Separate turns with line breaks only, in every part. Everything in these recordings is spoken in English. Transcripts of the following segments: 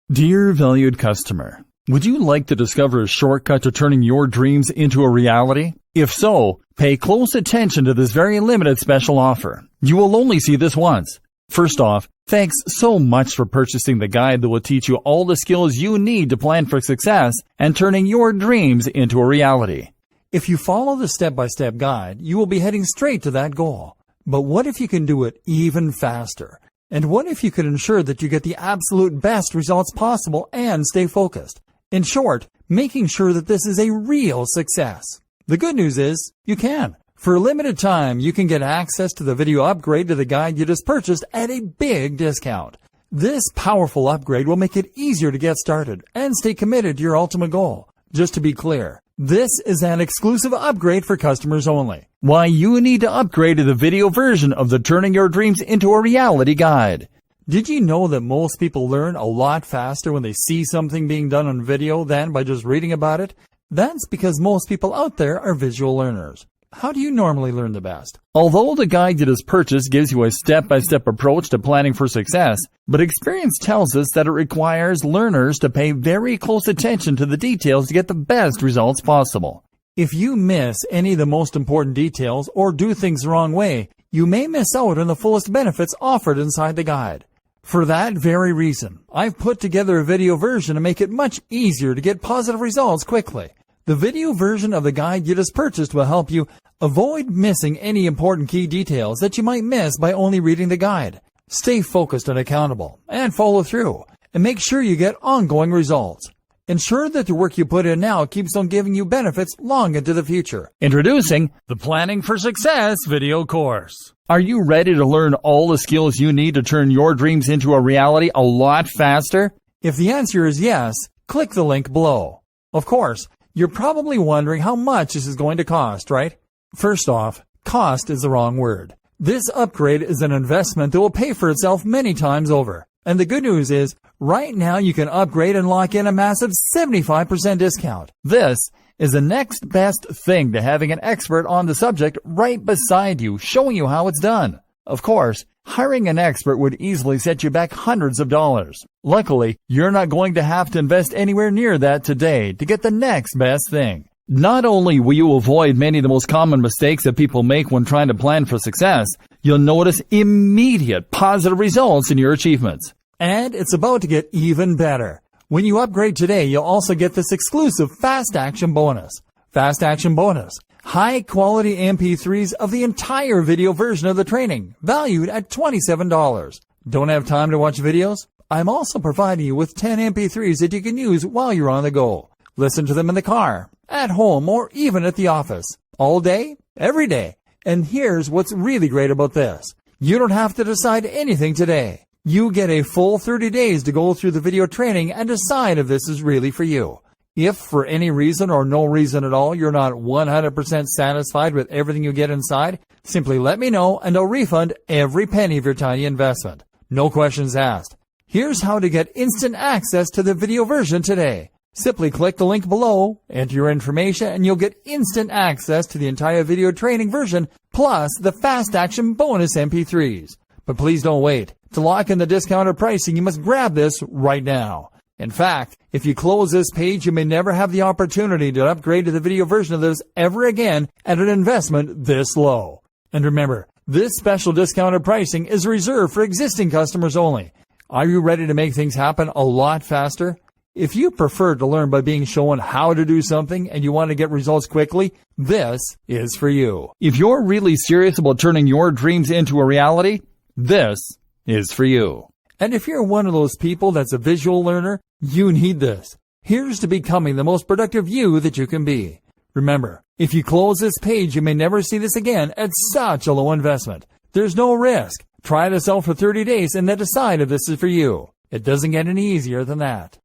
Dear valued customer, would you like to discover a shortcut to turning your dreams into a reality? If so, pay close attention to this very limited special offer. You will only see this once. First off, thanks so much for purchasing the guide that will teach you all the skills you need to plan for success and turning your dreams into a reality. If you follow the step-by-step guide, you will be heading straight to that goal. But what if you can do it even faster? And what if you could ensure that you get the absolute best results possible and stay focused? In short, making sure that this is a real success. The good news is, you can. For a limited time, you can get access to the video upgrade to the guide you just purchased at a big discount. This powerful upgrade will make it easier to get started and stay committed to your ultimate goal. Just to be clear, this is an exclusive upgrade for customers only. Why you need to upgrade to the video version of the Turning Your Dreams into a Reality guide. Did you know that most people learn a lot faster when they see something being done on video than by just reading about it? That's because most people out there are visual learners. How do you normally learn the best? Although the guide you just purchased gives you a step-by-step approach to planning for success, but experience tells us that it requires learners to pay very close attention to the details to get the best results possible. If you miss any of the most important details or do things the wrong way, you may miss out on the fullest benefits offered inside the guide. For that very reason, I've put together a video version to make it much easier to get positive results quickly. The video version of the guide you just purchased will help you avoid missing any important key details that you might miss by only reading the guide. Stay focused and accountable, and follow through, and make sure you get ongoing results. Ensure that the work you put in now keeps on giving you benefits long into the future. Introducing the Planning for Success video course. Are you ready to learn all the skills you need to turn your dreams into a reality a lot faster? If the answer is yes, click the link below. Of course, you're probably wondering how much this is going to cost, right? First off, cost is the wrong word. This upgrade is an investment that will pay for itself many times over. And the good news is, right now you can upgrade and lock in a massive 75% discount. This is the next best thing to having an expert on the subject right beside you, showing you how it's done. Of course, hiring an expert would easily set you back hundreds of dollars. Luckily, you're not going to have to invest anywhere near that today to get the next best thing. Not only will you avoid many of the most common mistakes that people make when trying to plan for success, you'll notice immediate positive results in your achievements. And it's about to get even better. When you upgrade today, you'll also get this exclusive Fast Action bonus. Fast Action bonus. High-quality MP3s of the entire video version of the training, valued at $27. Don't have time to watch videos? I'm also providing you with 10 MP3s that you can use while you're on the go. Listen to them in the car, at home, or even at the office. All day, every day. And here's what's really great about this. You don't have to decide anything today. You get a full 30 days to go through the video training and decide if this is really for you. If for any reason or no reason at all you're not 100% satisfied with everything you get inside, simply let me know and I'll refund every penny of your tiny investment. No questions asked. Here's how to get instant access to the video version today. Simply click the link below, enter your information, and you'll get instant access to the entire video training version plus the Fast Action bonus MP3s. But please don't wait. To lock in the discounted pricing, you must grab this right now. In fact, if you close this page, you may never have the opportunity to upgrade to the video version of this ever again at an investment this low. And remember, this special discounted pricing is reserved for existing customers only. Are you ready to make things happen a lot faster? If you prefer to learn by being shown how to do something and you want to get results quickly, this is for you. If you're really serious about turning your dreams into a reality, this is for you. And if you're one of those people that's a visual learner, you need this. Here's to becoming the most productive you that you can be. Remember, if you close this page, you may never see this again at such a low investment. There's no risk. Try this out for 30 days and then decide if this is for you. It doesn't get any easier than that.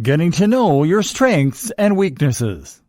Getting to know your strengths and weaknesses.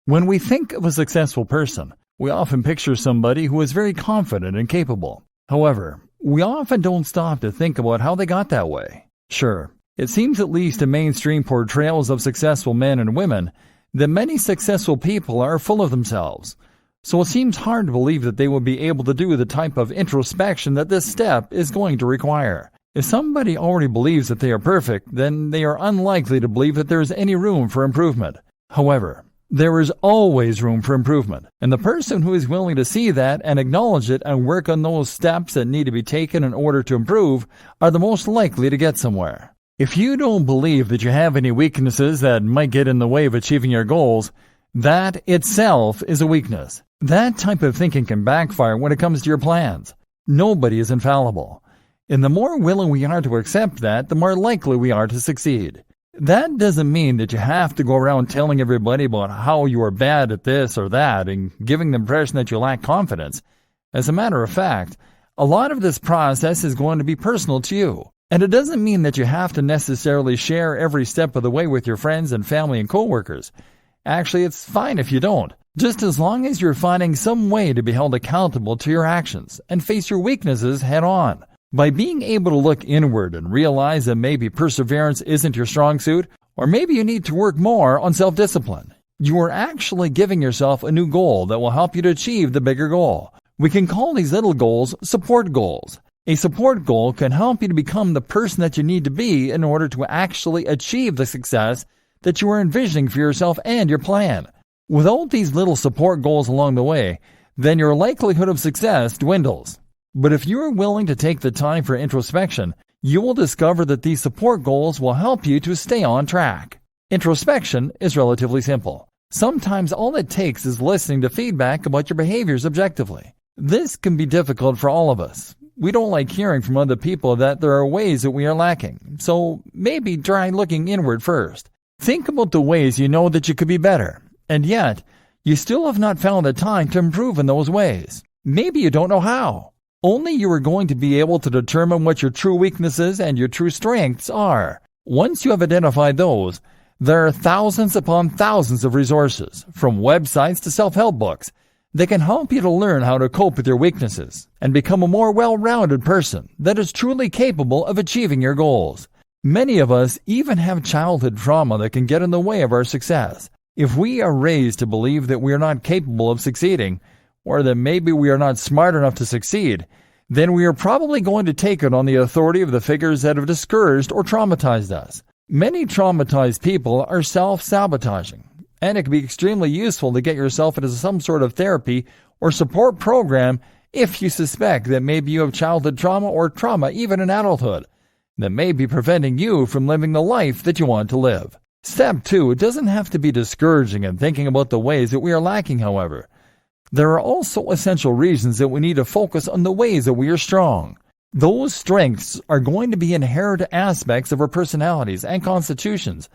When we think of a successful person, we often picture somebody who is very confident and capable. However, we often don't stop to think about how they got that way. Sure, it seems at least in mainstream portrayals of successful men and women that many successful people are full of themselves. So it seems hard to believe that they will be able to do the type of introspection that this step is going to require. If somebody already believes that they are perfect, then they are unlikely to believe that there is any room for improvement. However, there is always room for improvement, and the person who is willing to see that and acknowledge it and work on those steps that need to be taken in order to improve are the most likely to get somewhere. If you don't believe that you have any weaknesses that might get in the way of achieving your goals, that itself is a weakness. That type of thinking can backfire when it comes to your plans. Nobody is infallible, and the more willing we are to accept that, the more likely we are to succeed. That doesn't mean that you have to go around telling everybody about how you are bad at this or that and giving the impression that you lack confidence. As a matter of fact, a lot of this process is going to be personal to you. And it doesn't mean that you have to necessarily share every step of the way with your friends and family and coworkers. Actually, it's fine if you don't, just as long as you're finding some way to be held accountable to your actions and face your weaknesses head on. By being able to look inward and realize that maybe perseverance isn't your strong suit, or maybe you need to work more on self-discipline, you are actually giving yourself a new goal that will help you to achieve the bigger goal. We can call these little goals support goals. A support goal can help you to become the person that you need to be in order to actually achieve the success that you are envisioning for yourself and your plan. Without these little support goals along the way, then your likelihood of success dwindles. But if you are willing to take the time for introspection, you will discover that these support goals will help you to stay on track. Introspection is relatively simple. Sometimes all it takes is listening to feedback about your behaviors objectively. This can be difficult for all of us. We don't like hearing from other people that there are ways that we are lacking, so maybe try looking inward first. Think about the ways you know that you could be better, and yet you still have not found the time to improve in those ways. Maybe you don't know how. Only you are going to be able to determine what your true weaknesses and your true strengths are. Once you have identified those, there are thousands upon thousands of resources, from websites to self-help books, that can help you to learn how to cope with your weaknesses and become a more well-rounded person that is truly capable of achieving your goals. Many of us even have childhood trauma that can get in the way of our success. If we are raised to believe that we are not capable of succeeding, or that maybe we are not smart enough to succeed, then we are probably going to take it on the authority of the figures that have discouraged or traumatized us. Many traumatized people are self-sabotaging, and it can be extremely useful to get yourself into some sort of therapy or support program if you suspect that maybe you have childhood trauma or trauma even in adulthood that may be preventing you from living the life that you want to live. Step 2 doesn't have to be discouraging in thinking about the ways that we are lacking, however. There are also essential reasons that we need to focus on the ways that we are strong. Those strengths are going to be inherent aspects of our personalities and constitutions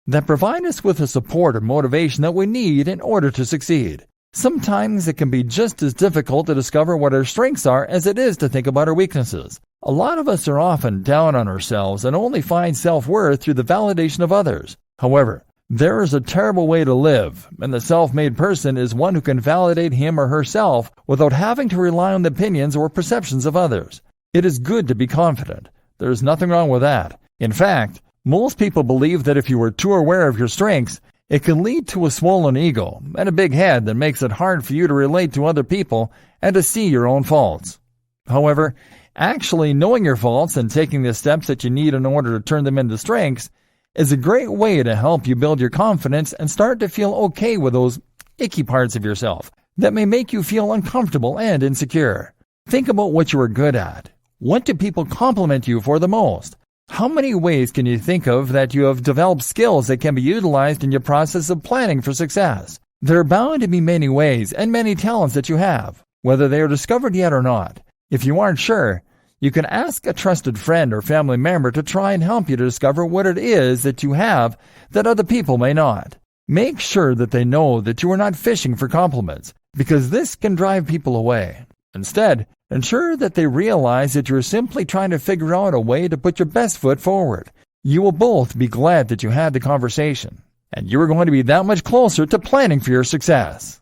that provide us with the support and motivation that we need in order to succeed. Sometimes it can be just as difficult to discover what our strengths are as it is to think about our weaknesses. A lot of us are often down on ourselves and only find self-worth through the validation of others. However, there is a terrible way to live, and the self-made person is one who can validate him or herself without having to rely on the opinions or perceptions of others. It is good to be confident. There is nothing wrong with that. In fact, most people believe that if you are too aware of your strengths, it can lead to a swollen ego and a big head that makes it hard for you to relate to other people and to see your own faults. However, actually knowing your faults and taking the steps that you need in order to turn them into strengths is a great way to help you build your confidence and start to feel okay with those icky parts of yourself that may make you feel uncomfortable and insecure. Think about what you are good at. What do people compliment you for the most? How many ways can you think of that you have developed skills that can be utilized in your process of planning for success? There are bound to be many ways and many talents that you have, whether they are discovered yet or not. If you aren't sure, you can ask a trusted friend or family member to try and help you to discover what it is that you have that other people may not. Make sure that they know that you are not fishing for compliments, because this can drive people away. Instead, ensure that they realize that you're simply trying to figure out a way to put your best foot forward. You will both be glad that you had the conversation, and you are going to be that much closer to planning for your success.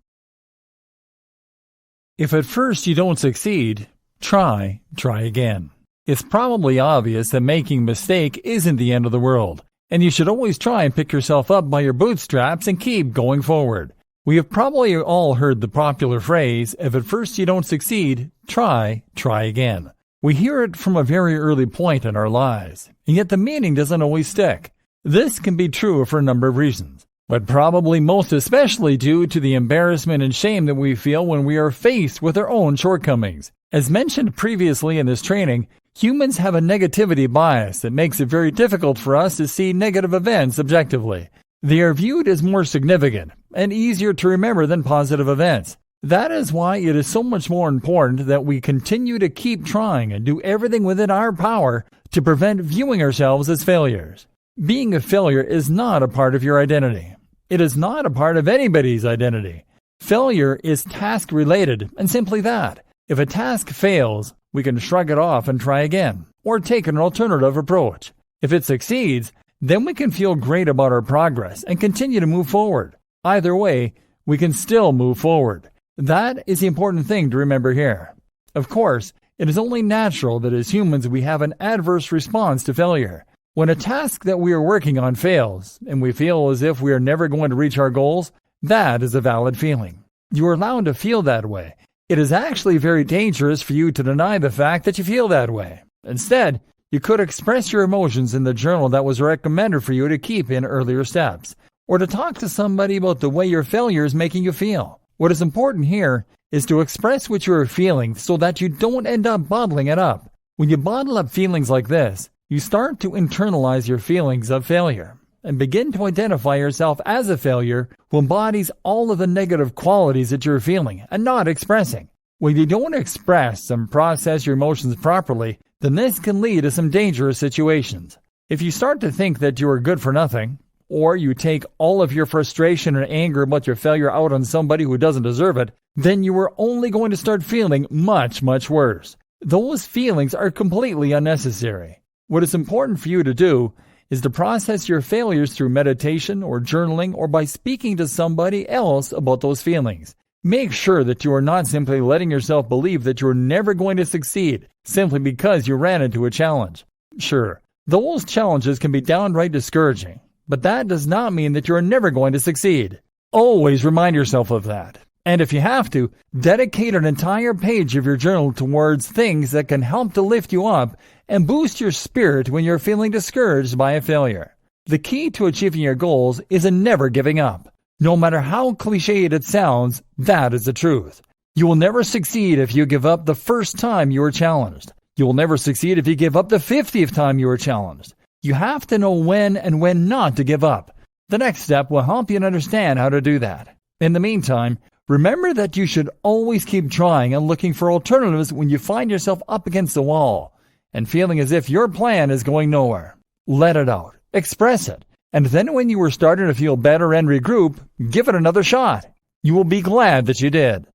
If at first you don't succeed, try again. It's probably obvious that making a mistake isn't the end of the world, and you should always try and pick yourself up by your bootstraps and keep going forward. We have probably all heard the popular phrase, if at first you don't succeed, try again. We hear it from a very early point in our lives, and yet the meaning doesn't always stick. This can be true for a number of reasons, but probably most especially due to the embarrassment and shame that we feel when we are faced with our own shortcomings. As mentioned previously in this training, humans have a negativity bias that makes it very difficult for us to see negative events objectively. They are viewed as more significant and easier to remember than positive events. That is why it is so much more important that we continue to keep trying and do everything within our power to prevent viewing ourselves as failures. Being a failure is not a part of your identity. It is not a part of anybody's identity. Failure is task-related, and simply that. If a task fails, we can shrug it off and try again, or take an alternative approach. If it succeeds, then we can feel great about our progress and continue to move forward. Either way, we can still move forward. That is the important thing to remember here. Of course, it is only natural that as humans we have an adverse response to failure. When a task that we are working on fails, and we feel as if we are never going to reach our goals, that is a valid feeling. You are allowed to feel that way. It is actually very dangerous for you to deny the fact that you feel that way. Instead, you could express your emotions in the journal that was recommended for you to keep in earlier steps, or to talk to somebody about the way your failure is making you feel. What is important here is to express what you are feeling so that you don't end up bottling it up. When you bottle up feelings like this, you start to internalize your feelings of failure and begin to identify yourself as a failure who embodies all of the negative qualities that you're feeling and not expressing. When you don't express and process your emotions properly, then this can lead to some dangerous situations. If you start to think that you are good for nothing, or you take all of your frustration and anger about your failure out on somebody who doesn't deserve it, then you are only going to start feeling much, much worse. Those feelings are completely unnecessary. What is important for you to do is to process your failures through meditation or journaling or by speaking to somebody else about those feelings. Make sure that you are not simply letting yourself believe that you are never going to succeed simply because you ran into a challenge. Sure, those challenges can be downright discouraging, but that does not mean that you are never going to succeed. Always remind yourself of that. And if you have to, dedicate an entire page of your journal towards things that can help to lift you up and boost your spirit when you're feeling discouraged by a failure. The key to achieving your goals is in never giving up. No matter how cliched it sounds, that is the truth. You will never succeed if you give up the first time you are challenged. You will never succeed if you give up the 50th time you are challenged. You have to know when and when not to give up. The next step will help you understand how to do that. In the meantime, remember that you should always keep trying and looking for alternatives when you find yourself up against the wall and feeling as if your plan is going nowhere. Let it out. Express it. And then when you are starting to feel better and regroup, give it another shot. You will be glad that you did.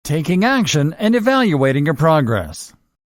Taking action and evaluating your progress.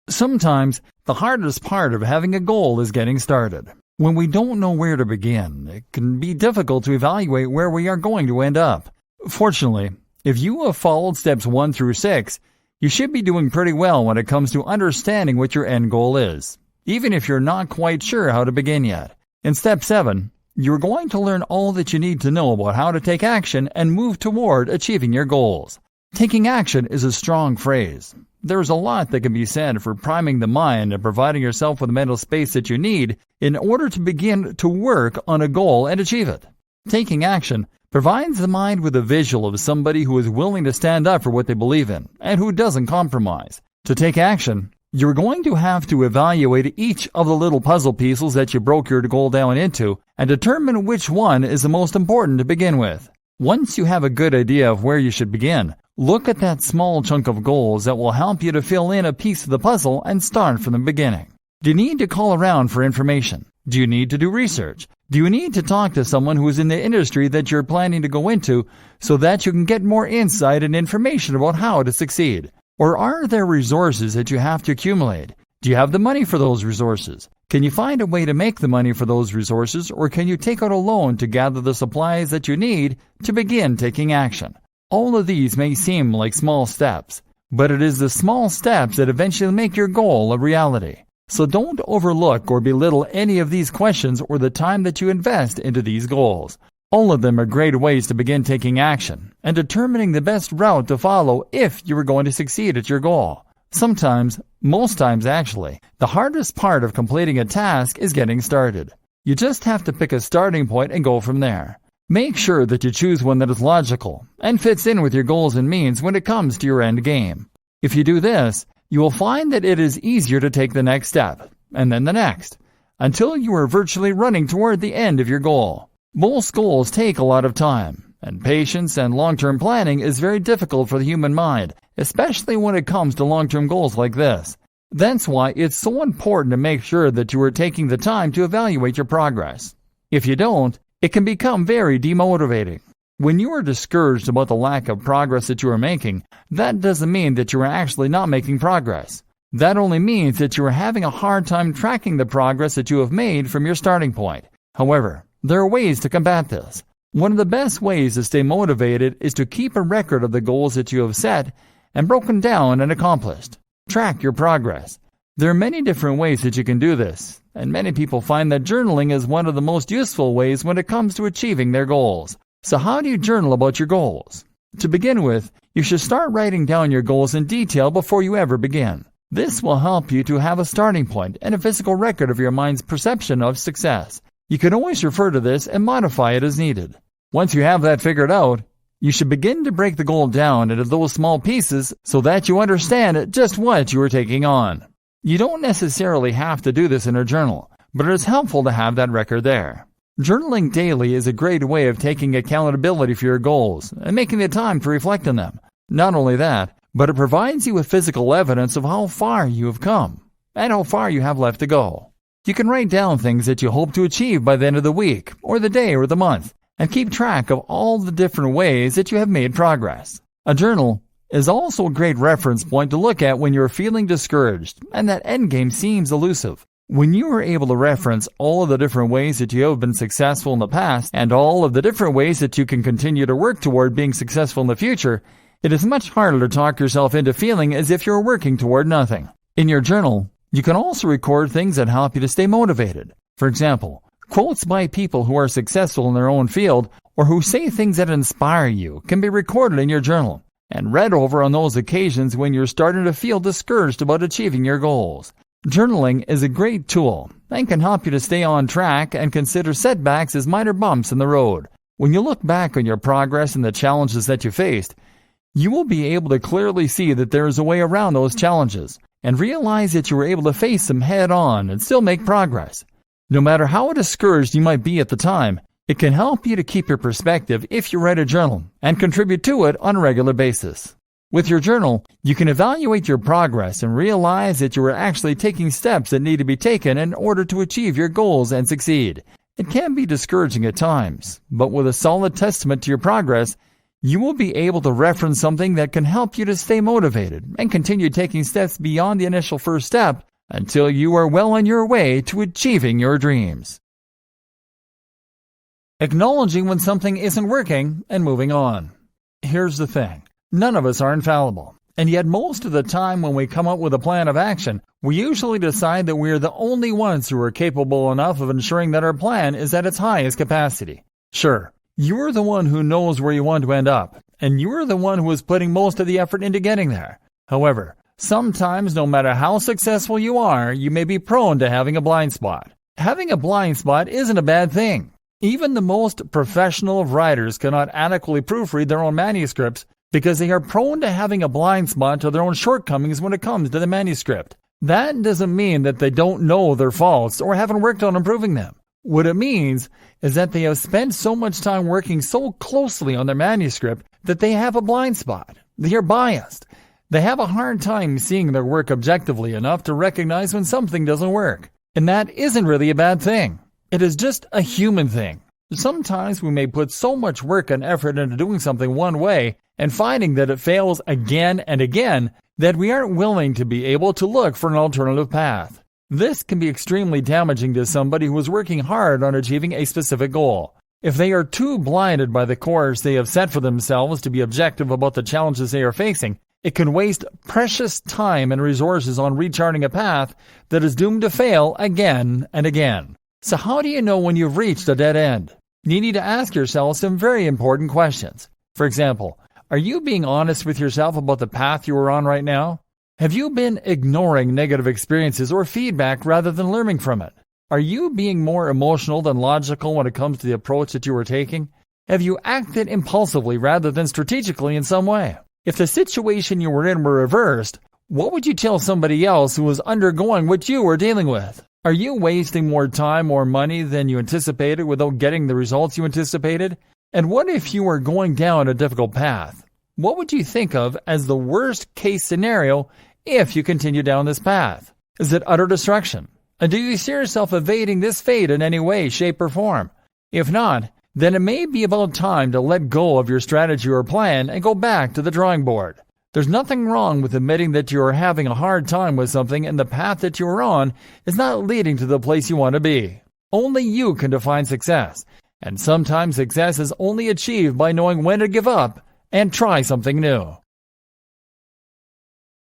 Sometimes the hardest part of having a goal is getting started. When we don't know where to begin, it can be difficult to evaluate where we are going to end up. Fortunately, if you have followed steps 1 through 6, you should be doing pretty well when it comes to understanding what your end goal is, even if you're not quite sure how to begin yet. In step 7, you're going to learn all that you need to know about how to take action and move toward achieving your goals. Taking action is a strong phrase. There's a lot that can be said for priming the mind and providing yourself with the mental space that you need in order to begin to work on a goal and achieve it. Taking action provides the mind with a visual of somebody who is willing to stand up for what they believe in and who doesn't compromise. To take action, you're going to have to evaluate each of the little puzzle pieces that you broke your goal down into and determine which one is the most important to begin with. Once you have a good idea of where you should begin, look at that small chunk of goals that will help you to fill in a piece of the puzzle and start from the beginning. Do you need to call around for information? Do you need to do research? Do you need to talk to someone who is in the industry that you're planning to go into so that you can get more insight and information about how to succeed? Or are there resources that you have to accumulate? Do you have the money for those resources? Can you find a way to make the money for those resources, or can you take out a loan to gather the supplies that you need to begin taking action? All of these may seem like small steps, but it is the small steps that eventually make your goal a reality. So don't overlook or belittle any of these questions or the time that you invest into these goals. All of them are great ways to begin taking action and determining the best route to follow if you are going to succeed at your goal. Sometimes, most times actually, the hardest part of completing a task is getting started. You just have to pick a starting point and go from there. Make sure that you choose one that is logical and fits in with your goals and means when it comes to your end game. If you do this, you will find that it is easier to take the next step, and then the next, until you are virtually running toward the end of your goal. Most goals take a lot of time, and patience and long-term planning is very difficult for the human mind, especially when it comes to long-term goals like this. That's why it's so important to make sure that you are taking the time to evaluate your progress. If you don't, it can become very demotivating. When you are discouraged about the lack of progress that you are making, that doesn't mean that you are actually not making progress. That only means that you are having a hard time tracking the progress that you have made from your starting point. However, there are ways to combat this. One of the best ways to stay motivated is to keep a record of the goals that you have set and broken down and accomplished. Track your progress. There are many different ways that you can do this, and many people find that journaling is one of the most useful ways when it comes to achieving their goals. So how do you journal about your goals? To begin with, you should start writing down your goals in detail before you ever begin. This will help you to have a starting point and a physical record of your mind's perception of success. You can always refer to this and modify it as needed. Once you have that figured out, you should begin to break the goal down into those small pieces so that you understand just what you are taking on. You don't necessarily have to do this in a journal, but it is helpful to have that record there. Journaling daily is a great way of taking accountability for your goals and making the time to reflect on them. Not only that, but it provides you with physical evidence of how far you have come and how far you have left to go. You can write down things that you hope to achieve by the end of the week or the day or the month and keep track of all the different ways that you have made progress. A journal is also a great reference point to look at when you are feeling discouraged and that endgame seems elusive. When you are able to reference all of the different ways that you have been successful in the past and all of the different ways that you can continue to work toward being successful in the future, it is much harder to talk yourself into feeling as if you're working toward nothing. In your journal, you can also record things that help you to stay motivated. For example, quotes by people who are successful in their own field or who say things that inspire you can be recorded in your journal and read over on those occasions when you're starting to feel discouraged about achieving your goals. Journaling is a great tool and can help you to stay on track and consider setbacks as minor bumps in the road. When you look back on your progress and the challenges that you faced, you will be able to clearly see that there is a way around those challenges and realize that you were able to face them head on and still make progress. No matter how discouraged you might be at the time, it can help you to keep your perspective if you write a journal and contribute to it on a regular basis. With your journal, you can evaluate your progress and realize that you are actually taking steps that need to be taken in order to achieve your goals and succeed. It can be discouraging at times, but with a solid testament to your progress, you will be able to reference something that can help you to stay motivated and continue taking steps beyond the initial first step until you are well on your way to achieving your dreams. Acknowledging when something isn't working and moving on. Here's the thing. None of us are infallible, and yet most of the time when we come up with a plan of action, we usually decide that we are the only ones who are capable enough of ensuring that our plan is at its highest capacity. Sure, you are the one who knows where you want to end up, and you are the one who is putting most of the effort into getting there. However, sometimes no matter how successful you are, you may be prone to having a blind spot. Having a blind spot isn't a bad thing. Even the most professional of writers cannot adequately proofread their own manuscripts because they are prone to having a blind spot to their own shortcomings when it comes to the manuscript. That doesn't mean that they don't know their faults or haven't worked on improving them. What it means is that they have spent so much time working so closely on their manuscript that they have a blind spot. They are biased. They have a hard time seeing their work objectively enough to recognize when something doesn't work. And that isn't really a bad thing. It is just a human thing. Sometimes we may put so much work and effort into doing something one way and finding that it fails again and again that we aren't willing to be able to look for an alternative path. This can be extremely damaging to somebody who is working hard on achieving a specific goal. If they are too blinded by the course they have set for themselves to be objective about the challenges they are facing, it can waste precious time and resources on recharting a path that is doomed to fail again and again. So how do you know when you've reached a dead end? You need to ask yourself some very important questions. For example, are you being honest with yourself about the path you are on right now? Have you been ignoring negative experiences or feedback rather than learning from it? Are you being more emotional than logical when it comes to the approach that you are taking? Have you acted impulsively rather than strategically in some way? If the situation you were in were reversed, what would you tell somebody else who was undergoing what you were dealing with? Are you wasting more time or money than you anticipated without getting the results you anticipated? And what if you were going down a difficult path? What would you think of as the worst case scenario if you continue down this path? Is it utter destruction? And do you see yourself evading this fate in any way, shape, or form? If not, then it may be about time to let go of your strategy or plan and go back to the drawing board. There's nothing wrong with admitting that you are having a hard time with something and the path that you are on is not leading to the place you want to be. Only you can define success, and sometimes success is only achieved by knowing when to give up and try something new.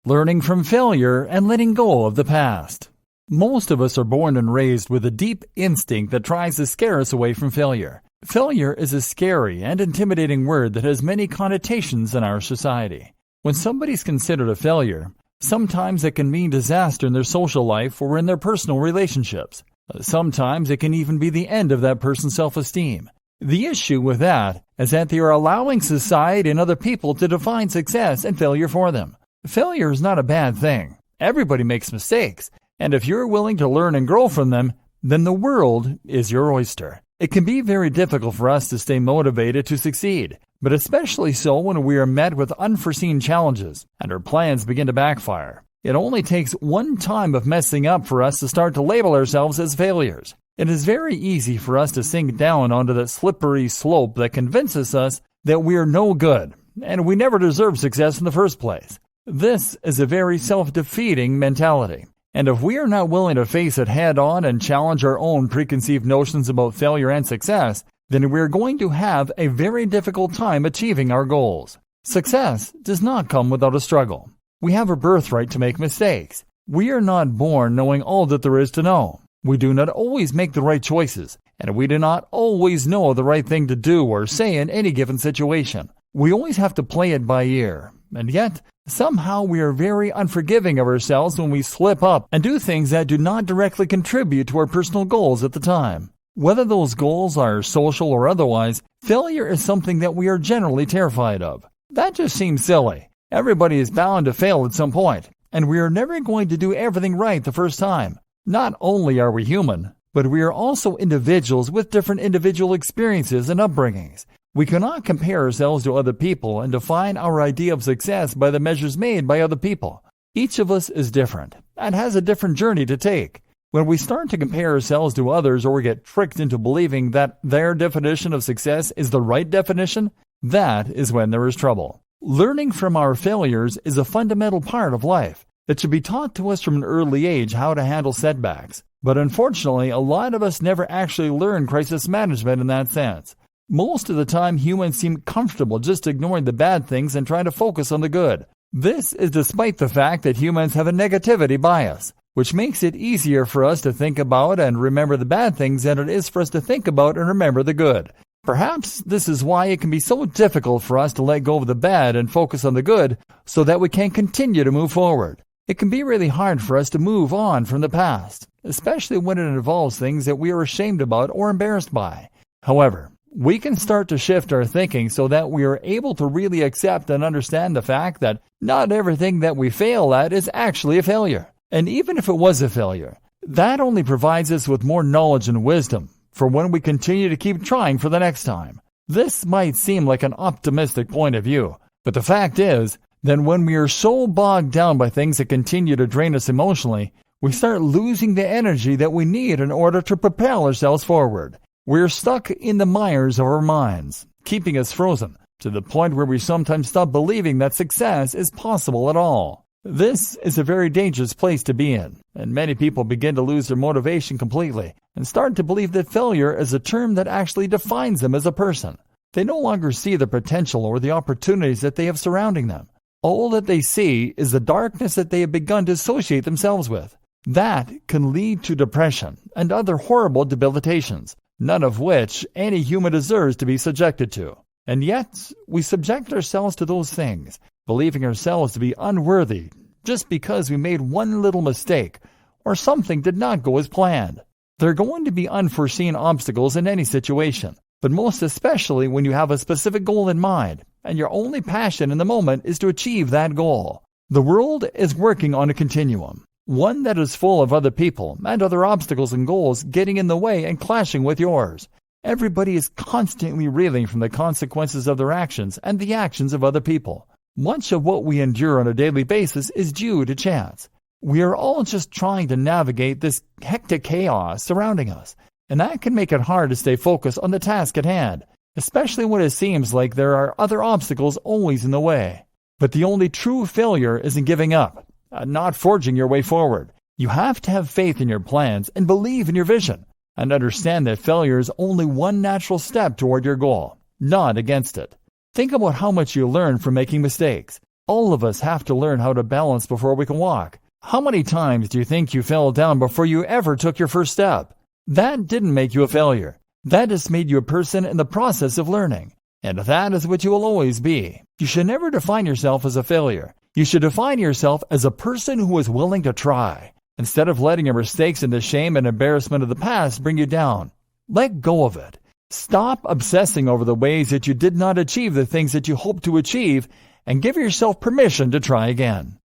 Learning from failure and letting go of the past. Most of us are born and raised with a deep instinct that tries to scare us away from failure. Failure is a scary and intimidating word that has many connotations in our society. When somebody's considered a failure, sometimes it can mean disaster in their social life or in their personal relationships. Sometimes it can even be the end of that person's self-esteem. The issue with that is that they are allowing society and other people to define success and failure for them. Failure is not a bad thing. Everybody makes mistakes, and if you're willing to learn and grow from them, then the world is your oyster. It can be very difficult for us to stay motivated to succeed, but especially so when we are met with unforeseen challenges and our plans begin to backfire. It only takes one time of messing up for us to start to label ourselves as failures. It is very easy for us to sink down onto that slippery slope that convinces us that we are no good and we never deserve success in the first place. This is a very self-defeating mentality. And if we are not willing to face it head-on and challenge our own preconceived notions about failure and success, then we are going to have a very difficult time achieving our goals. Success does not come without a struggle. We have a birthright to make mistakes. We are not born knowing all that there is to know. We do not always make the right choices, and we do not always know the right thing to do or say in any given situation. We always have to play it by ear, and yet somehow we are very unforgiving of ourselves when we slip up and do things that do not directly contribute to our personal goals at the time. Whether those goals are social or otherwise, failure is something that we are generally terrified of. That just seems silly. Everybody is bound to fail at some point, and we are never going to do everything right the first time. Not only are we human, but we are also individuals with different individual experiences and upbringings. We cannot compare ourselves to other people and define our idea of success by the measures made by other people. Each of us is different and has a different journey to take. When we start to compare ourselves to others or get tricked into believing that their definition of success is the right definition, that is when there is trouble. Learning from our failures is a fundamental part of life. It should be taught to us from an early age how to handle setbacks. But unfortunately, a lot of us never actually learn crisis management in that sense. Most of the time, humans seem comfortable just ignoring the bad things and trying to focus on the good. This is despite the fact that humans have a negativity bias, which makes it easier for us to think about and remember the bad things than it is for us to think about and remember the good. Perhaps this is why it can be so difficult for us to let go of the bad and focus on the good so that we can continue to move forward. It can be really hard for us to move on from the past, especially when it involves things that we are ashamed about or embarrassed by. However, we can start to shift our thinking so that we are able to really accept and understand the fact that not everything that we fail at is actually a failure. And even if it was a failure, that only provides us with more knowledge and wisdom for when we continue to keep trying for the next time. This might seem like an optimistic point of view, but the fact is that when we are so bogged down by things that continue to drain us emotionally, we start losing the energy that we need in order to propel ourselves forward. We're stuck in the mires of our minds, keeping us frozen, to the point where we sometimes stop believing that success is possible at all. This is a very dangerous place to be in, and many people begin to lose their motivation completely and start to believe that failure is a term that actually defines them as a person. They no longer see the potential or the opportunities that they have surrounding them. All that they see is the darkness that they have begun to associate themselves with. That can lead to depression and other horrible debilitations. none of which any human deserves to be subjected to. And yet, we subject ourselves to those things, believing ourselves to be unworthy just because we made one little mistake or something did not go as planned. There are going to be unforeseen obstacles in any situation, but most especially when you have a specific goal in mind and your only passion in the moment is to achieve that goal. The world is working on a continuum, one that is full of other people and other obstacles and goals getting in the way and clashing with yours. Everybody is constantly reeling from the consequences of their actions and the actions of other people. Much of what we endure on a daily basis is due to chance. We are all just trying to navigate this hectic chaos surrounding us, and that can make it hard to stay focused on the task at hand, especially when it seems like there are other obstacles always in the way. But the only true failure is in giving up, not forging your way forward. You have to have faith in your plans and believe in your vision, and understand that failure is only one natural step toward your goal, not against it. Think about how much you learn from making mistakes. All of us have to learn how to balance before we can walk. How many times do you think you fell down before you ever took your first step? That didn't make you a failure. That just made you a person in the process of learning. And that is what you will always be. You should never define yourself as a failure. You should define yourself as a person who is willing to try. Instead of letting your mistakes and the shame and embarrassment of the past bring you down, let go of it. Stop obsessing over the ways that you did not achieve the things that you hoped to achieve, and give yourself permission to try again.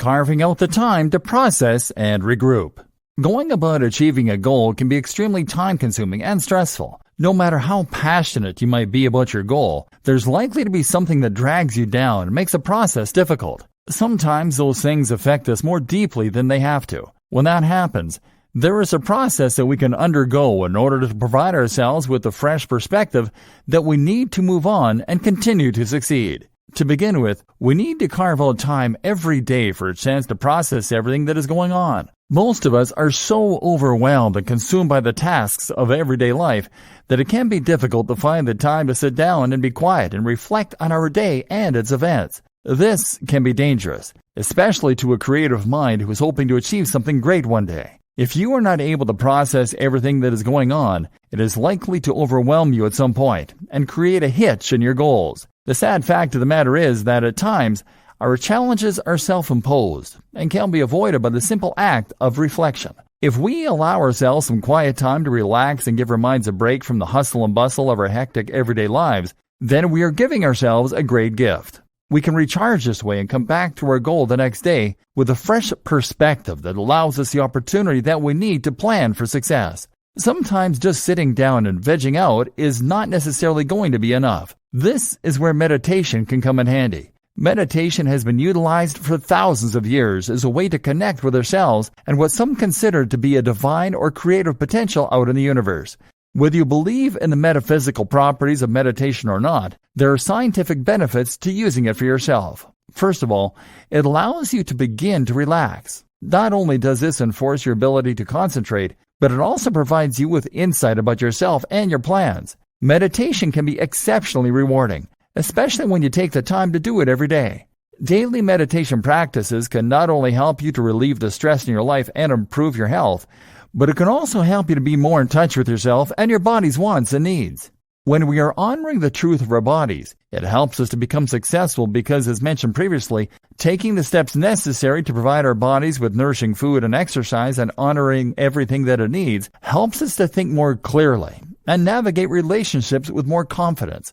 Carving out the time to process and regroup. Going about achieving a goal can be extremely time-consuming and stressful. No matter how passionate you might be about your goal, there's likely to be something that drags you down and makes the process difficult. Sometimes those things affect us more deeply than they have to. When that happens, there is a process that we can undergo in order to provide ourselves with the fresh perspective that we need to move on and continue to succeed. To begin with, we need to carve out time every day for a chance to process everything that is going on. Most of us are so overwhelmed and consumed by the tasks of everyday life that it can be difficult to find the time to sit down and be quiet and reflect on our day and its events. This can be dangerous, especially to a creative mind who is hoping to achieve something great one day. If you are not able to process everything that is going on, it is likely to overwhelm you at some point and create a hitch in your goals. The sad fact of the matter is that at times, our challenges are self-imposed and can be avoided by the simple act of reflection. If we allow ourselves some quiet time to relax and give our minds a break from the hustle and bustle of our hectic everyday lives, then we are giving ourselves a great gift. We can recharge this way and come back to our goal the next day with a fresh perspective that allows us the opportunity that we need to plan for success. Sometimes just sitting down and vegging out is not necessarily going to be enough. This is where meditation can come in handy. Meditation has been utilized for thousands of years as a way to connect with ourselves and what some consider to be a divine or creative potential out in the universe. Whether you believe in the metaphysical properties of meditation or not, there are scientific benefits to using it for yourself. First of all, it allows you to begin to relax. Not only does this enforce your ability to concentrate, but it also provides you with insight about yourself and your plans. Meditation can be exceptionally rewarding, especially when you take the time to do it every day. Daily meditation practices can not only help you to relieve the stress in your life and improve your health, but it can also help you to be more in touch with yourself and your body's wants and needs. When we are honoring the truth of our bodies, it helps us to become successful because, as mentioned previously, taking the steps necessary to provide our bodies with nourishing food and exercise and honoring everything that it needs helps us to think more clearly and navigate relationships with more confidence.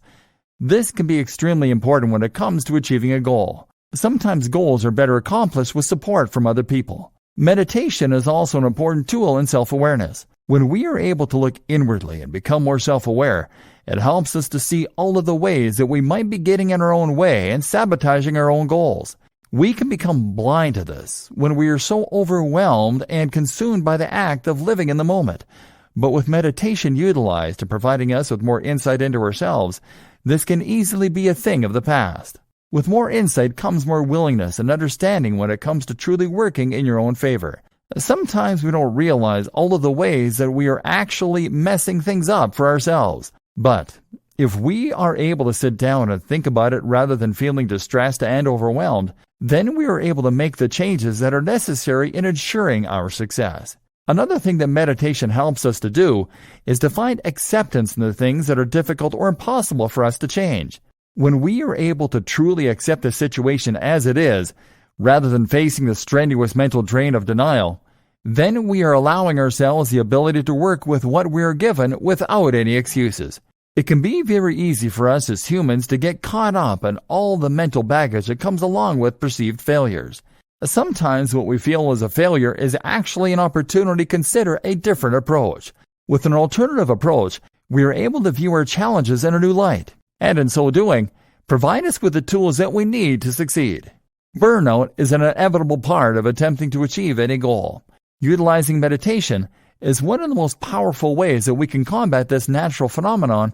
This can be extremely important when it comes to achieving a goal. Sometimes goals are better accomplished with support from other people. Meditation is also an important tool in self-awareness. When we are able to look inwardly and become more self-aware, it helps us to see all of the ways that we might be getting in our own way and sabotaging our own goals. We can become blind to this when we are so overwhelmed and consumed by the act of living in the moment. But with meditation utilized to providing us with more insight into ourselves, this can easily be a thing of the past. With more insight comes more willingness and understanding when it comes to truly working in your own favor. Sometimes we don't realize all of the ways that we are actually messing things up for ourselves. But if we are able to sit down and think about it rather than feeling distressed and overwhelmed, then we are able to make the changes that are necessary in ensuring our success. Another thing that meditation helps us to do is to find acceptance in the things that are difficult or impossible for us to change. When we are able to truly accept a situation as it is, rather than facing the strenuous mental drain of denial, then we are allowing ourselves the ability to work with what we are given without any excuses. It can be very easy for us as humans to get caught up in all the mental baggage that comes along with perceived failures. Sometimes what we feel as a failure is actually an opportunity to consider a different approach. With an alternative approach, we are able to view our challenges in a new light, and in so doing, provide us with the tools that we need to succeed. Burnout is an inevitable part of attempting to achieve any goal. Utilizing meditation is one of the most powerful ways that we can combat this natural phenomenon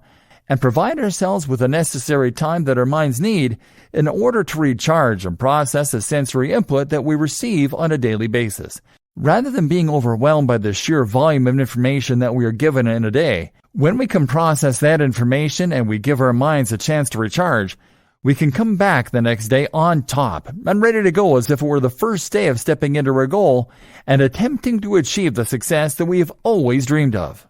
and provide ourselves with the necessary time that our minds need in order to recharge and process the sensory input that we receive on a daily basis. Rather than being overwhelmed by the sheer volume of information that we are given in a day, when we can process that information and we give our minds a chance to recharge, we can come back the next day on top and ready to go as if it were the first day of stepping into our goal and attempting to achieve the success that we have always dreamed of.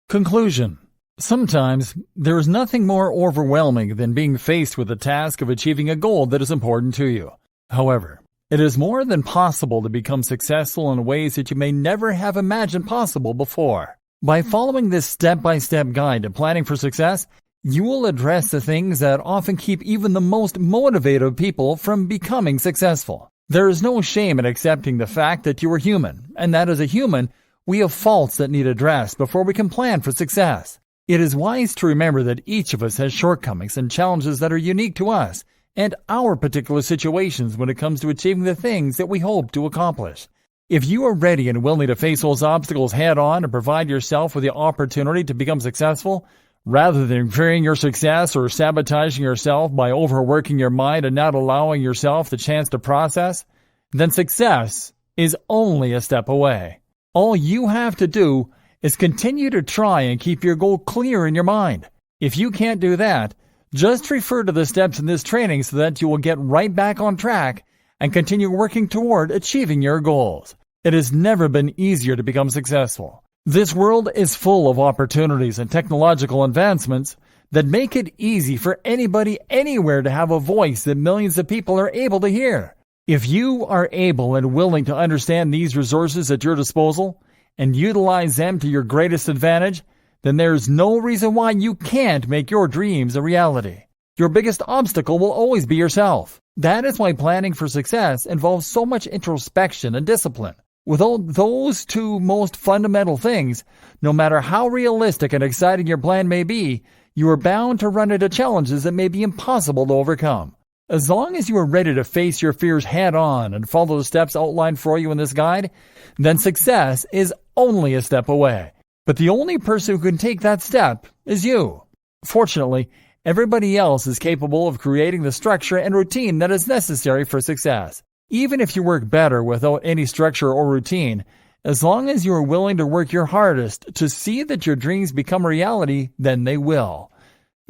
Conclusion. Sometimes there is nothing more overwhelming than being faced with the task of achieving a goal that is important to you. However, it is more than possible to become successful in ways that you may never have imagined possible before. By following this step-by-step guide to planning for success, you will address the things that often keep even the most motivated people from becoming successful. There is no shame in accepting the fact that you are human, and that as a human, we have faults that need addressed before we can plan for success. It is wise to remember that each of us has shortcomings and challenges that are unique to us and our particular situations when it comes to achieving the things that we hope to accomplish. If you are ready and willing to face those obstacles head-on and provide yourself with the opportunity to become successful, rather than fearing your success or sabotaging yourself by overworking your mind and not allowing yourself the chance to process, then success is only a step away. All you have to do is continue to try and keep your goal clear in your mind. If you can't do that, just refer to the steps in this training so that you will get right back on track and continue working toward achieving your goals. It has never been easier to become successful. This world is full of opportunities and technological advancements that make it easy for anybody anywhere to have a voice that millions of people are able to hear. If you are able and willing to understand these resources at your disposal and utilize them to your greatest advantage, then there's no reason why you can't make your dreams a reality. Your biggest obstacle will always be yourself. That is why planning for success involves so much introspection and discipline. Without those two most fundamental things, no matter how realistic and exciting your plan may be, you are bound to run into challenges that may be impossible to overcome. As long as you are ready to face your fears head-on and follow the steps outlined for you in this guide, then success is only a step away. But the only person who can take that step is you. Fortunately, everybody else is capable of creating the structure and routine that is necessary for success. Even if you work better without any structure or routine, as long as you are willing to work your hardest to see that your dreams become a reality, then they will.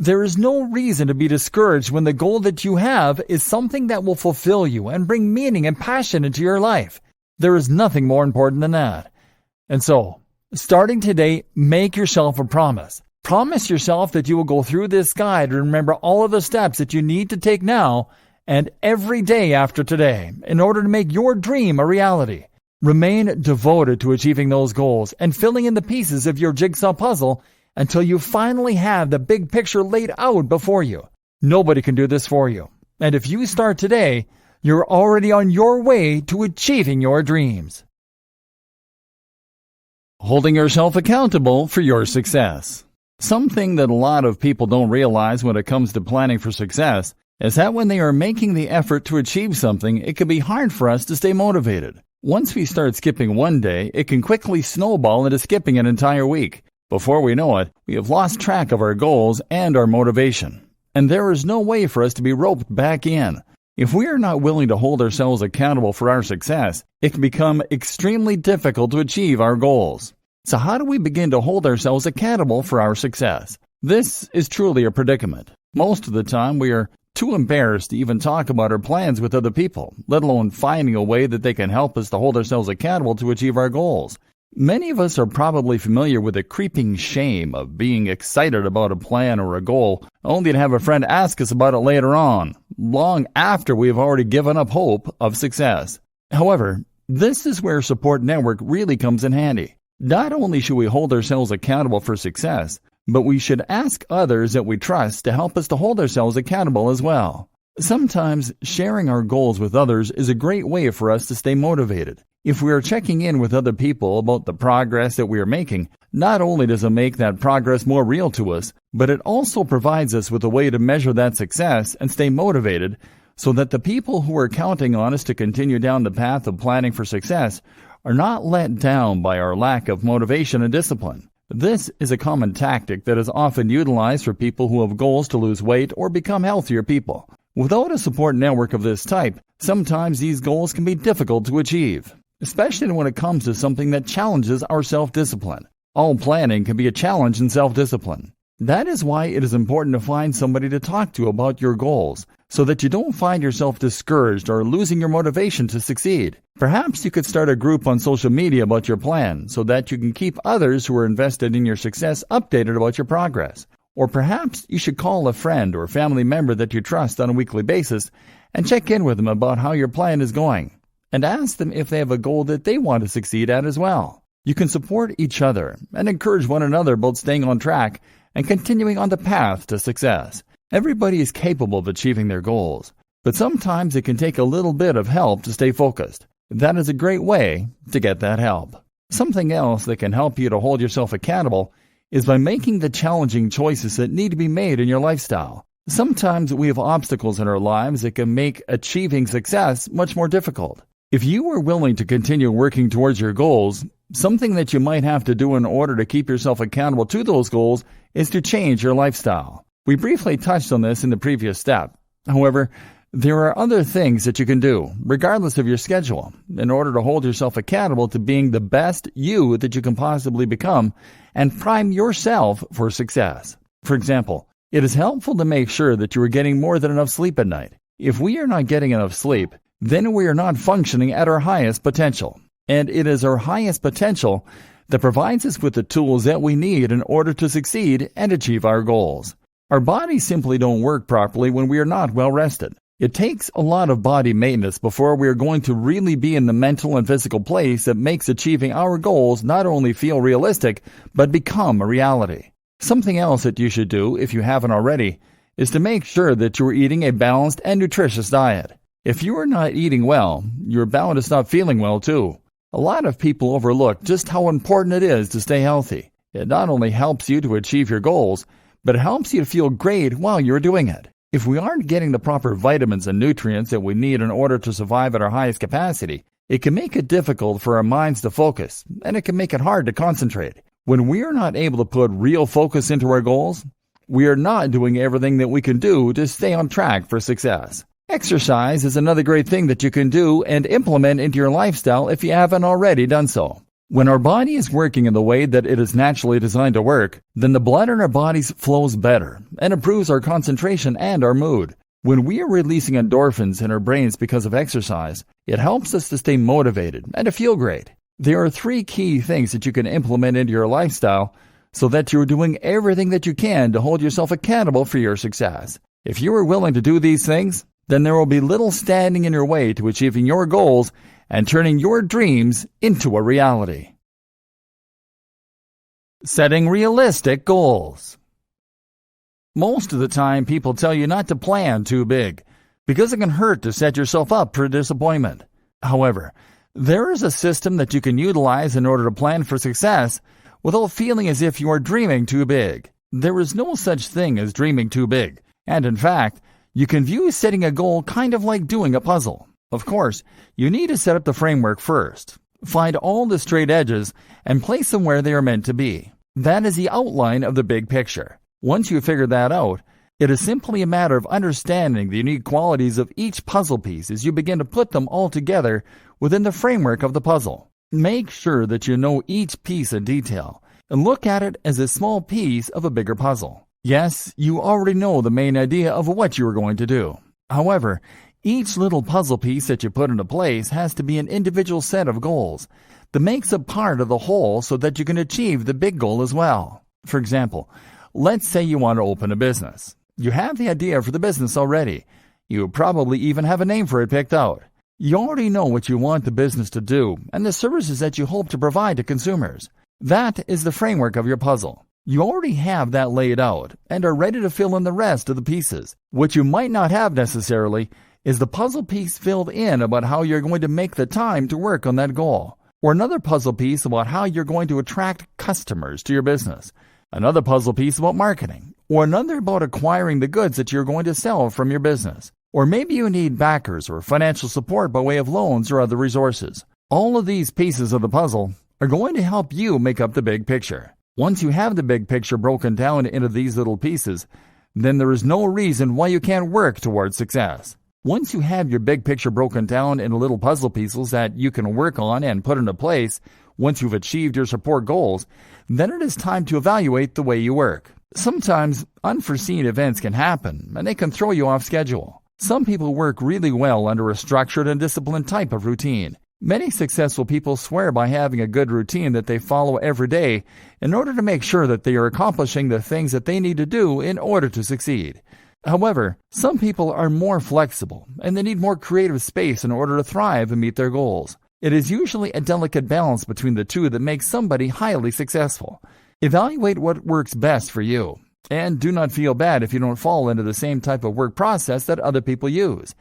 There is no reason to be discouraged when the goal that you have is something that will fulfill you and bring meaning and passion into your life. There is nothing more important than that. And so, starting today, make yourself a promise. Promise yourself that you will go through this guide and remember all of the steps that you need to take now and every day after today in order to make your dream a reality. Remain devoted to achieving those goals and filling in the pieces of your jigsaw puzzle until you finally have the big picture laid out before you. Nobody can do this for you. And if you start today, you're already on your way to achieving your dreams. Holding yourself accountable for your success. Something that a lot of people don't realize when it comes to planning for success is that when they are making the effort to achieve something, it can be hard for us to stay motivated. Once we start skipping one day, it can quickly snowball into skipping an entire week. Before we know it, we have lost track of our goals and our motivation. And there is no way for us to be roped back in. If we are not willing to hold ourselves accountable for our success, it can become extremely difficult to achieve our goals. So how do we begin to hold ourselves accountable for our success? This is truly a predicament. Most of the time, we are too embarrassed to even talk about our plans with other people, let alone finding a way that they can help us to hold ourselves accountable to achieve our goals. Many of us are probably familiar with the creeping shame of being excited about a plan or a goal, only to have a friend ask us about it later on, long after we have already given up hope of success. However, this is where support network really comes in handy. Not only should we hold ourselves accountable for success, but we should ask others that we trust to help us to hold ourselves accountable as well. Sometimes sharing our goals with others is a great way for us to stay motivated. If we are checking in with other people about the progress that we are making, not only does it make that progress more real to us, but it also provides us with a way to measure that success and stay motivated so that the people who are counting on us to continue down the path of planning for success are not let down by our lack of motivation and discipline. This is a common tactic that is often utilized for people who have goals to lose weight or become healthier people. Without a support network of this type, sometimes these goals can be difficult to achieve, especially when it comes to something that challenges our self-discipline. All planning can be a challenge in self-discipline. That is why it is important to find somebody to talk to about your goals, so that you don't find yourself discouraged or losing your motivation to succeed. Perhaps you could start a group on social media about your plan so that you can keep others who are invested in your success updated about your progress. Or perhaps you should call a friend or family member that you trust on a weekly basis and check in with them about how your plan is going, and ask them if they have a goal that they want to succeed at as well. You can support each other and encourage one another about staying on track and continuing on the path to success. Everybody is capable of achieving their goals, but sometimes it can take a little bit of help to stay focused. That is a great way to get that help. Something else that can help you to hold yourself accountable is by making the challenging choices that need to be made in your lifestyle. Sometimes we have obstacles in our lives that can make achieving success much more difficult. If you are willing to continue working towards your goals, something that you might have to do in order to keep yourself accountable to those goals is to change your lifestyle. We briefly touched on this in the previous step. However, there are other things that you can do, regardless of your schedule, in order to hold yourself accountable to being the best you that you can possibly become and prime yourself for success. For example, it is helpful to make sure that you are getting more than enough sleep at night. If we are not getting enough sleep, then we are not functioning at our highest potential. And it is our highest potential that provides us with the tools that we need in order to succeed and achieve our goals. Our bodies simply don't work properly when we are not well rested. It takes a lot of body maintenance before we are going to really be in the mental and physical place that makes achieving our goals not only feel realistic, but become a reality. Something else that you should do, if you haven't already, is to make sure that you are eating a balanced and nutritious diet. If you are not eating well, you're bound to stop feeling well too. A lot of people overlook just how important it is to stay healthy. It not only helps you to achieve your goals, but it helps you to feel great while you're doing it. If we aren't getting the proper vitamins and nutrients that we need in order to survive at our highest capacity, it can make it difficult for our minds to focus, and it can make it hard to concentrate. When we are not able to put real focus into our goals, we are not doing everything that we can do to stay on track for success. Exercise is another great thing that you can do and implement into your lifestyle if you haven't already done so. When our body is working in the way that it is naturally designed to work, then the blood in our bodies flows better and improves our concentration and our mood. When we are releasing endorphins in our brains because of exercise, it helps us to stay motivated and to feel great. There are 3 key things that you can implement into your lifestyle so that you're doing everything that you can to hold yourself accountable for your success. If you are willing to do these things, then there will be little standing in your way to achieving your goals and turning your dreams into a reality. Setting realistic goals. Most of the time, people tell you not to plan too big because it can hurt to set yourself up for disappointment. However, there is a system that you can utilize in order to plan for success without feeling as if you are dreaming too big. There is no such thing as dreaming too big, and in fact, you can view setting a goal kind of like doing a puzzle. Of course, you need to set up the framework first. Find all the straight edges and place them where they are meant to be. That is the outline of the big picture. Once you figure that out, it is simply a matter of understanding the unique qualities of each puzzle piece as you begin to put them all together within the framework of the puzzle. Make sure that you know each piece in detail and look at it as a small piece of a bigger puzzle. Yes, you already know the main idea of what you are going to do. However, each little puzzle piece that you put into place has to be an individual set of goals that makes a part of the whole so that you can achieve the big goal as well. For example, let's say you want to open a business. You have the idea for the business already. You probably even have a name for it picked out. You already know what you want the business to do and the services that you hope to provide to consumers. That is the framework of your puzzle. You already have that laid out and are ready to fill in the rest of the pieces. What you might not have necessarily is the puzzle piece filled in about how you're going to make the time to work on that goal, or another puzzle piece about how you're going to attract customers to your business, another puzzle piece about marketing, or another about acquiring the goods that you're going to sell from your business. Or maybe you need backers or financial support by way of loans or other resources. All of these pieces of the puzzle are going to help you make up the big picture. Once you have the big picture broken down into these little pieces, then there is no reason why you can't work towards success. Once you have your big picture broken down into little puzzle pieces that you can work on and put into place, once you've achieved your support goals, then it is time to evaluate the way you work. Sometimes unforeseen events can happen and they can throw you off schedule. Some people work really well under a structured and disciplined type of routine. Many successful people swear by having a good routine that they follow every day in order to make sure that they are accomplishing the things that they need to do in order to succeed. However, some people are more flexible and they need more creative space in order to thrive and meet their goals. It is usually a delicate balance between the two that makes somebody highly successful. Evaluate what works best for you, and do not feel bad if you don't fall into the same type of work process that other people use.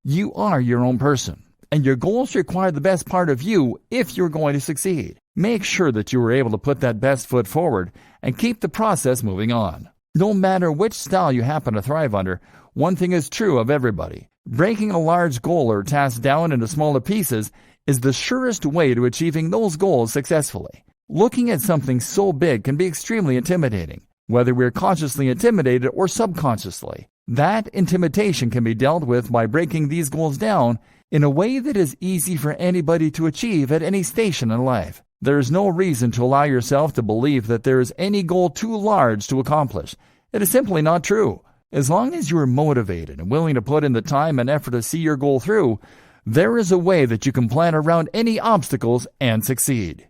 You are your own person, and your goals require the best part of you if you're going to succeed. Make sure that you are able to put that best foot forward and keep the process moving on. No matter which style you happen to thrive under, one thing is true of everybody. Breaking a large goal or task down into smaller pieces is the surest way to achieving those goals successfully. Looking at something so big can be extremely intimidating, whether we're consciously intimidated or subconsciously. That intimidation can be dealt with by breaking these goals down in a way that is easy for anybody to achieve at any station in life. There is no reason to allow yourself to believe that there is any goal too large to accomplish. It is simply not true. As long as you are motivated and willing to put in the time and effort to see your goal through, there is a way that you can plan around any obstacles and succeed.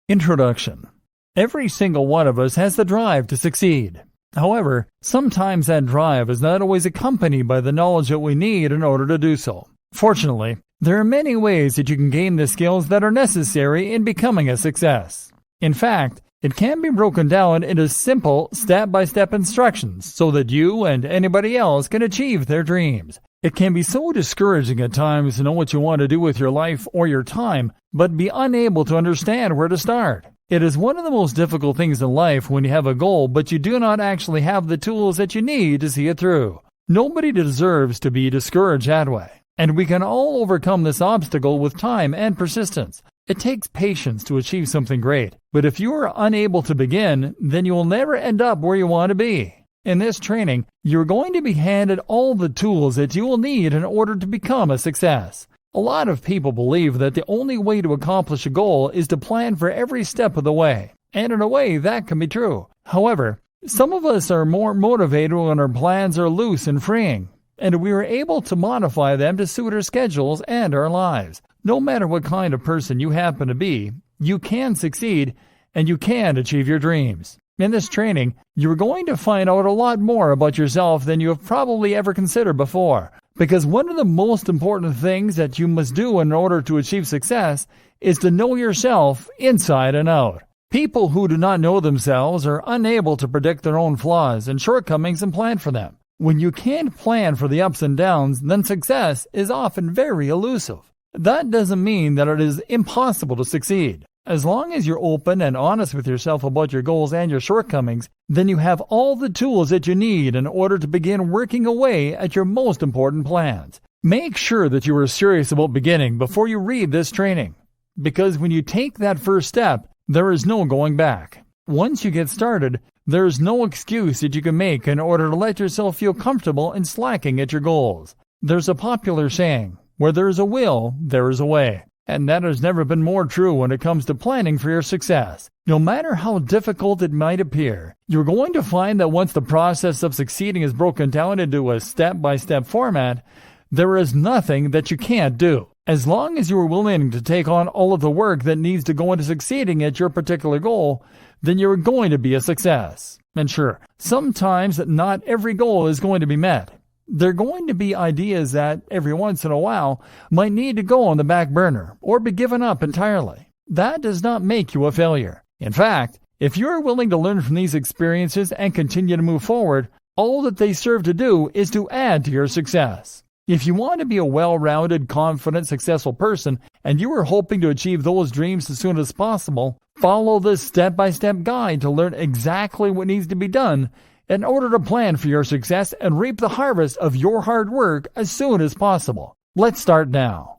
Introduction. Every single one of us has the drive to succeed. However, sometimes that drive is not always accompanied by the knowledge that we need in order to do so. Fortunately, there are many ways that you can gain the skills that are necessary in becoming a success. In fact, it can be broken down into simple step-by-step instructions so that you and anybody else can achieve their dreams. It can be so discouraging at times to know what you want to do with your life or your time, but be unable to understand where to start. It is one of the most difficult things in life when you have a goal, but you do not actually have the tools that you need to see it through. Nobody deserves to be discouraged that way, and we can all overcome this obstacle with time and persistence. It takes patience to achieve something great, but if you are unable to begin, then you will never end up where you want to be. In this training, you're going to be handed all the tools that you will need in order to become a success. A lot of people believe that the only way to accomplish a goal is to plan for every step of the way, and in a way that can be true. However, some of us are more motivated when our plans are loose and freeing, and we are able to modify them to suit our schedules and our lives. No matter what kind of person you happen to be, you can succeed and you can achieve your dreams. In this training, you're going to find out a lot more about yourself than you have probably ever considered before. Because one of the most important things that you must do in order to achieve success is to know yourself inside and out. People who do not know themselves are unable to predict their own flaws and shortcomings and plan for them. When you can't plan for the ups and downs, then success is often very elusive. That doesn't mean that it is impossible to succeed. As long as you're open and honest with yourself about your goals and your shortcomings, then you have all the tools that you need in order to begin working away at your most important plans. Make sure that you are serious about beginning before you read this training, because when you take that first step, there is no going back. Once you get started, there is no excuse that you can make in order to let yourself feel comfortable in slacking at your goals. There's a popular saying, where there is a will, there is a way. And that has never been more true when it comes to planning for your success. No matter how difficult it might appear, you're going to find that once the process of succeeding is broken down into a step-by-step format, there is nothing that you can't do. As long as you are willing to take on all of the work that needs to go into succeeding at your particular goal, then you're going to be a success. And sure, sometimes not every goal is going to be met. There are going to be ideas that, every once in a while, might need to go on the back burner or be given up entirely. That does not make you a failure. In fact, if you are willing to learn from these experiences and continue to move forward, all that they serve to do is to add to your success. If you want to be a well-rounded, confident, successful person, and you are hoping to achieve those dreams as soon as possible, follow this step-by-step guide to learn exactly what needs to be done in order to plan for your success and reap the harvest of your hard work as soon as possible. Let's start now.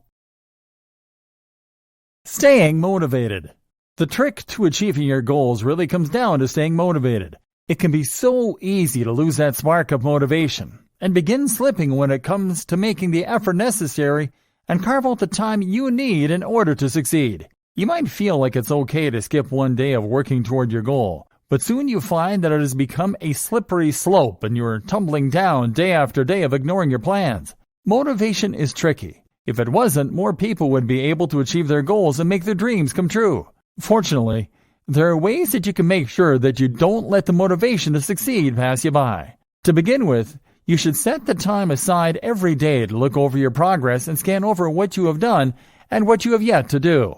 Staying motivated. The trick to achieving your goals really comes down to staying motivated. It can be so easy to lose that spark of motivation and begin slipping when it comes to making the effort necessary and carve out the time you need in order to succeed. You might feel like it's okay to skip one day of working toward your goal, but soon you find that it has become a slippery slope and you're tumbling down day after day of ignoring your plans. Motivation is tricky. If it wasn't, more people would be able to achieve their goals and make their dreams come true. Fortunately, there are ways that you can make sure that you don't let the motivation to succeed pass you by. To begin with, you should set the time aside every day to look over your progress and scan over what you have done and what you have yet to do.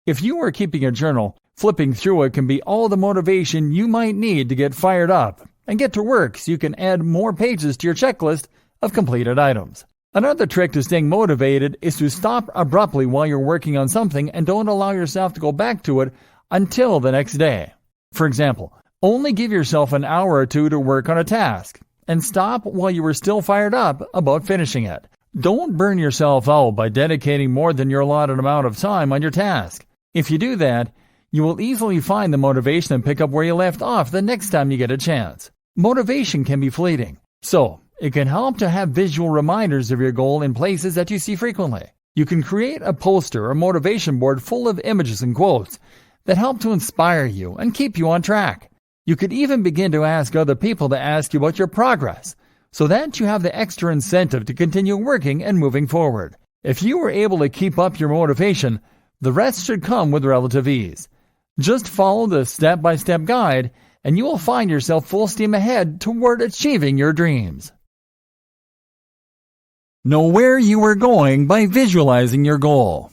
If you are keeping a journal, flipping through it can be all the motivation you might need to get fired up and get to work so you can add more pages to your checklist of completed items. Another trick to staying motivated is to stop abruptly while you're working on something and don't allow yourself to go back to it until the next day. For example, only give yourself an hour or two to work on a task and stop while you are still fired up about finishing it. Don't burn yourself out by dedicating more than your allotted amount of time on your task. If you do that, you will easily find the motivation and pick up where you left off the next time you get a chance. Motivation can be fleeting, so it can help to have visual reminders of your goal in places that you see frequently. You can create a poster or motivation board full of images and quotes that help to inspire you and keep you on track. You could even begin to ask other people to ask you about your progress, so that you have the extra incentive to continue working and moving forward. If you are able to keep up your motivation, the rest should come with relative ease. Just follow the step-by-step guide, and you will find yourself full steam ahead toward achieving your dreams. Know where you are going by visualizing your goal.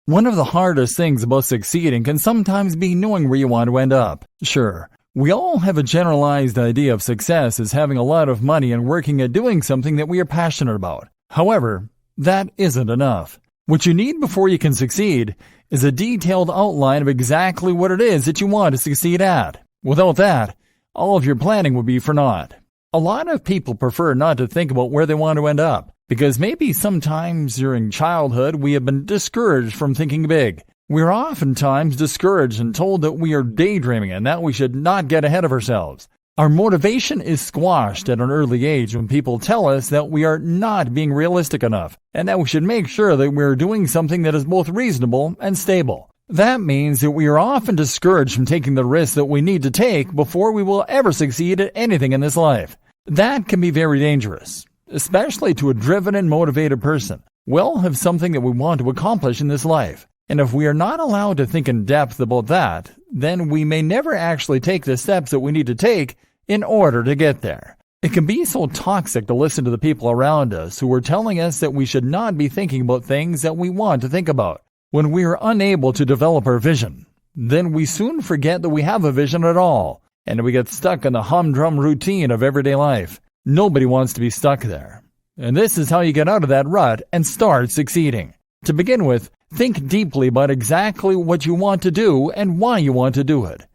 One of the hardest things about succeeding can sometimes be knowing where you want to end up. Sure, we all have a generalized idea of success as having a lot of money and working at doing something that we are passionate about. However, that isn't enough. What you need before you can succeed is a detailed outline of exactly what it is that you want to succeed at. Without that, all of your planning would be for naught. A lot of people prefer not to think about where they want to end up, because maybe sometimes during childhood we have been discouraged from thinking big. We're oftentimes discouraged and told that we are daydreaming and that we should not get ahead of ourselves. Our motivation is squashed at an early age when people tell us that we are not being realistic enough and that we should make sure that we are doing something that is both reasonable and stable. That means that we are often discouraged from taking the risks that we need to take before we will ever succeed at anything in this life. That can be very dangerous, especially to a driven and motivated person. We all have something that we want to accomplish in this life, and if we are not allowed to think in depth about that, then we may never actually take the steps that we need to take in order to get there. It can be so toxic to listen to the people around us who are telling us that we should not be thinking about things that we want to think about. When we are unable to develop our vision, then we soon forget that we have a vision at all, and we get stuck in the humdrum routine of everyday life. Nobody wants to be stuck there. And this is how you get out of that rut and start succeeding. To begin with, think deeply about exactly what you want to do and why you want to do it.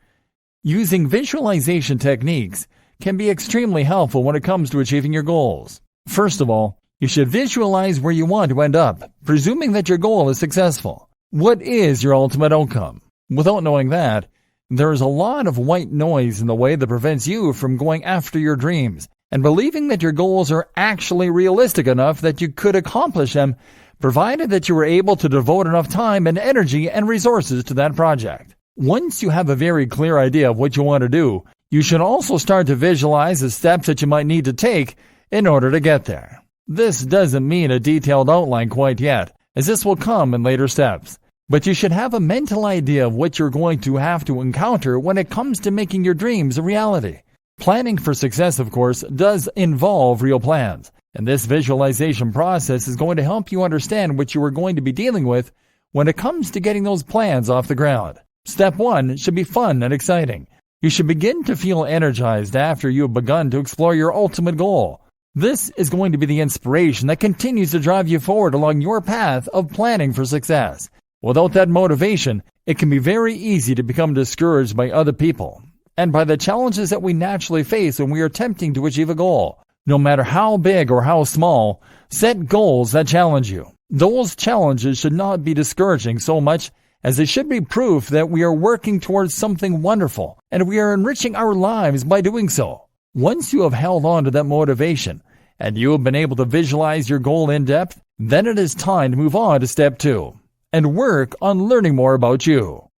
Using visualization techniques can be extremely helpful when it comes to achieving your goals. First of all, you should visualize where you want to end up, presuming that your goal is successful. What is your ultimate outcome? Without knowing that, there is a lot of white noise in the way that prevents you from going after your dreams and believing that your goals are actually realistic enough that you could accomplish them provided that you are able to devote enough time and energy and resources to that project. Once you have a very clear idea of what you want to do, you should also start to visualize the steps that you might need to take in order to get there. This doesn't mean a detailed outline quite yet, as this will come in later steps. But you should have a mental idea of what you're going to have to encounter when it comes to making your dreams a reality. Planning for success, of course, does involve real plans, and this visualization process is going to help you understand what you are going to be dealing with when it comes to getting those plans off the ground. Step 1 should be fun and exciting. You should begin to feel energized after you have begun to explore your ultimate goal. This is going to be the inspiration that continues to drive you forward along your path of planning for success. Without that motivation, it can be very easy to become discouraged by other people and by the challenges that we naturally face when we are attempting to achieve a goal. No matter how big or how small, set goals that challenge you. Those challenges should not be discouraging so much as they should be proof that we are working towards something wonderful and we are enriching our lives by doing so. Once you have held on to that motivation and you have been able to visualize your goal in depth, then it is time to move on to step 2 and work on learning more about you.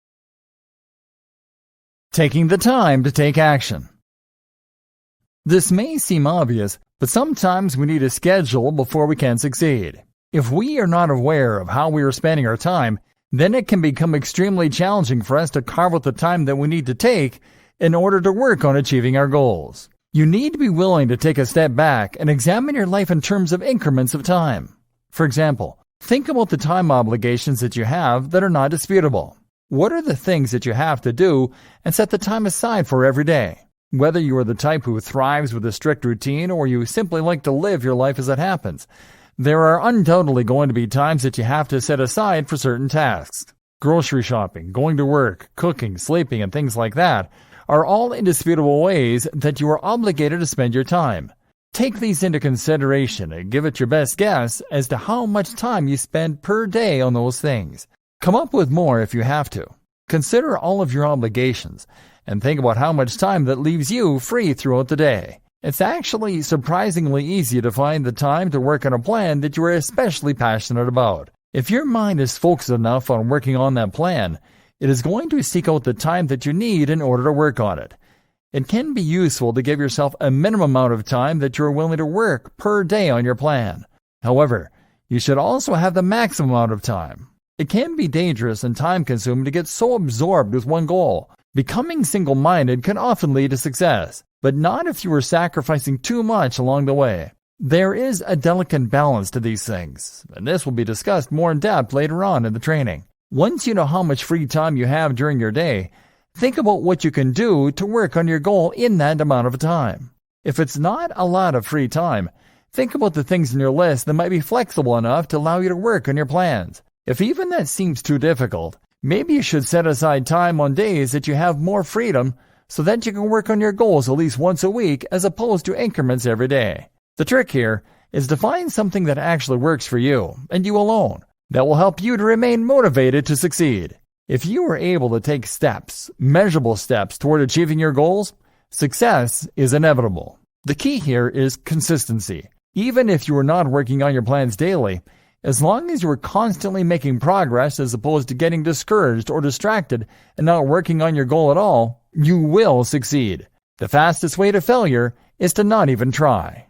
Taking the time to take action. This may seem obvious, but sometimes we need a schedule before we can succeed. If we are not aware of how we are spending our time, then it can become extremely challenging for us to carve out the time that we need to take in order to work on achieving our goals. You need to be willing to take a step back and examine your life in terms of increments of time. For example, think about the time obligations that you have that are not disputable. What are the things that you have to do and set the time aside for every day? Whether you are the type who thrives with a strict routine or you simply like to live your life as it happens, there are undoubtedly going to be times that you have to set aside for certain tasks. Grocery shopping, going to work, cooking, sleeping, and things like that are all indisputable ways that you are obligated to spend your time. Take these into consideration and give it your best guess as to how much time you spend per day on those things. Come up with more if you have to. Consider all of your obligations and think about how much time that leaves you free throughout the day. It's actually surprisingly easy to find the time to work on a plan that you are especially passionate about. If your mind is focused enough on working on that plan, it is going to seek out the time that you need in order to work on it. It can be useful to give yourself a minimum amount of time that you are willing to work per day on your plan. However, you should also have the maximum amount of time. It can be dangerous and time-consuming to get so absorbed with one goal. Becoming single-minded can often lead to success, but not if you are sacrificing too much along the way. There is a delicate balance to these things, and this will be discussed more in depth later on in the training. Once you know how much free time you have during your day, think about what you can do to work on your goal in that amount of time. If it's not a lot of free time, think about the things in your list that might be flexible enough to allow you to work on your plans. If even that seems too difficult, maybe you should set aside time on days that you have more freedom so that you can work on your goals at least once a week as opposed to increments every day. The trick here is to find something that actually works for you and you alone that will help you to remain motivated to succeed. If you are able to take steps, measurable steps toward achieving your goals, success is inevitable. The key here is consistency. Even if you are not working on your plans daily, as long as you are constantly making progress as opposed to getting discouraged or distracted and not working on your goal at all, you will succeed. The fastest way to failure is to not even try.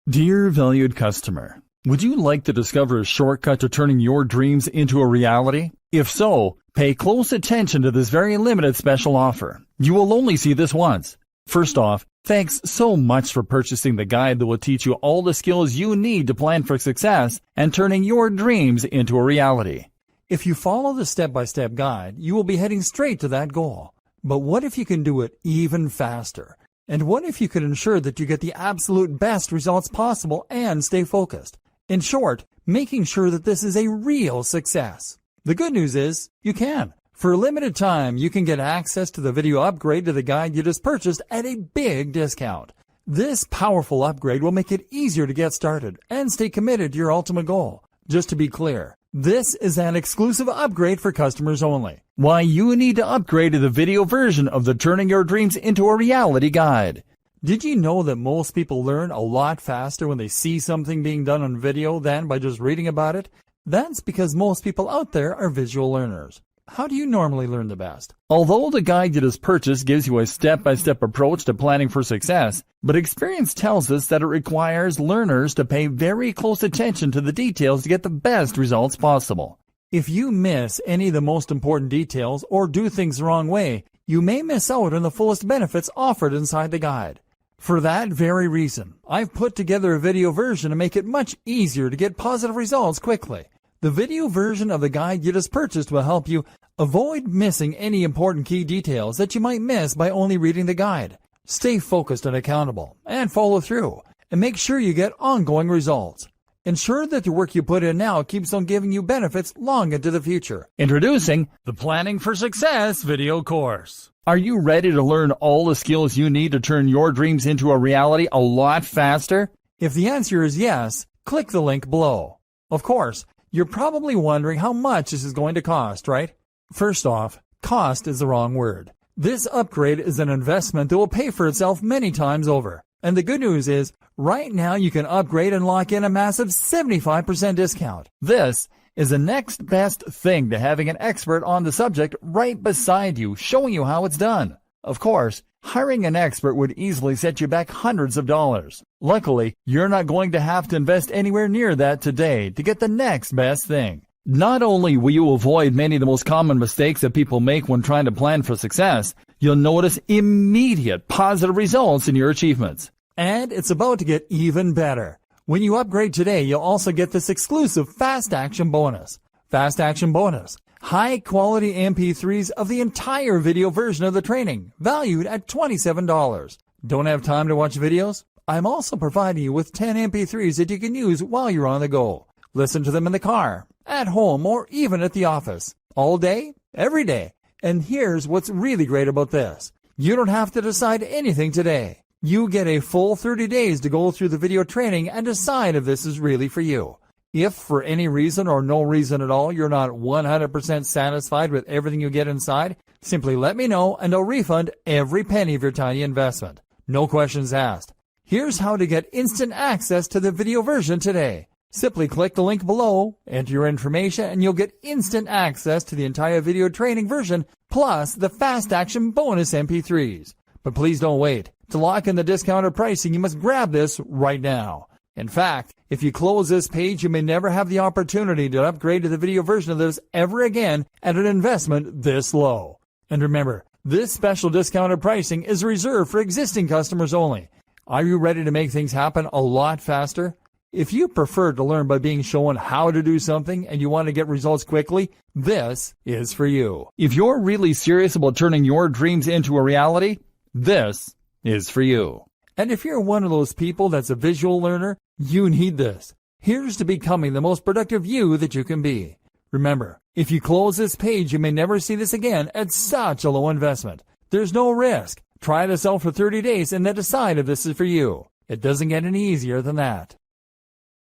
Dear valued customer, would you like to discover a shortcut to turning your dreams into a reality? If so, pay close attention to this very limited special offer. You will only see this once. First off, thanks so much for purchasing the guide that will teach you all the skills you need to plan for success and turning your dreams into a reality. If you follow the step-by-step guide, you will be heading straight to that goal. But what if you can do it even faster? And what if you could ensure that you get the absolute best results possible and stay focused? In short, making sure that this is a real success. The good news is, you can. For a limited time, you can get access to the video upgrade to the guide you just purchased at a big discount. This powerful upgrade will make it easier to get started and stay committed to your ultimate goal. Just to be clear, this is an exclusive upgrade for customers only. Why you need to upgrade to the video version of the Turning Your Dreams into a Reality guide.
Did you know that most people learn a lot faster when they see something being done on video than by just reading about it? That's because most people out there are visual learners. How do you normally learn the best? Although the guide you just purchased gives you a step-by-step approach to planning for success, but experience tells us that it requires learners to pay very close attention to the details to get the best results possible. If you miss any of the most important details or do things the wrong way, you may miss out on the fullest benefits offered inside the guide. For that very reason, I've put together a video version to make it much easier to get positive results quickly. The video version of the guide you just purchased will help you avoid missing any important key details that you might miss by only reading the guide. Stay focused and accountable, and follow through, and make sure you get ongoing results. Ensure that the work you put in now keeps on giving you benefits long into the future. Introducing the Planning for Success video course. Are you ready to learn all the skills you need to turn your dreams into a reality a lot faster? If the answer is yes, click the link below. Of course, you're probably wondering how much this is going to cost, right? First off, cost is the wrong word. This upgrade is an investment that will pay for itself many times over. And the good news is, right now you can upgrade and lock in a massive 75% discount. This is the next best thing to having an expert on the subject right beside you, showing you how it's done. Of course, hiring an expert would easily set you back hundreds of dollars. Luckily, you're not going to have to invest anywhere near that today to get the next best thing. Not only will you avoid many of the most common mistakes that people make when trying to plan for success, you'll notice immediate positive results in your achievements. And it's about to get even better. When you upgrade today, you'll also get this exclusive Fast Action bonus. Fast Action bonus. High quality MP3s of the entire video version of the training, valued at $27. Don't have time to watch videos? I'm also providing you with 10 MP3s that you can use while you're on the go. Listen to them in the car, at home, or even at the office. All day, every day. And here's what's really great about this. You don't have to decide anything today. You get a full 30 days to go through the video training and decide if this is really for you. If for any reason or no reason at all you're not 100% satisfied with everything you get inside, simply let me know and I'll refund every penny of your tiny investment. No questions asked. Here's how to get instant access to the video version today. Simply click the link below, enter your information, and you'll get instant access to the entire video training version plus the Fast Action bonus MP3s. But please don't wait. To lock in the discounted pricing, you must grab this right now. In fact, if you close this page, you may never have the opportunity to upgrade to the video version of this ever again at an investment this low. And remember, this special discounted pricing is reserved for existing customers only. Are you ready to make things happen a lot faster? If you prefer to learn by being shown how to do something and you want to get results quickly, this is for you. If you're really serious about turning your dreams into a reality, this is for you. And if you're one of those people that's a visual learner, you need this. Here's to becoming the most productive you that you can be. Remember, if you close this page, you may never see this again at such a low investment. There's no risk. Try this out for 30 days and then decide if this is for you. It doesn't get any easier than that.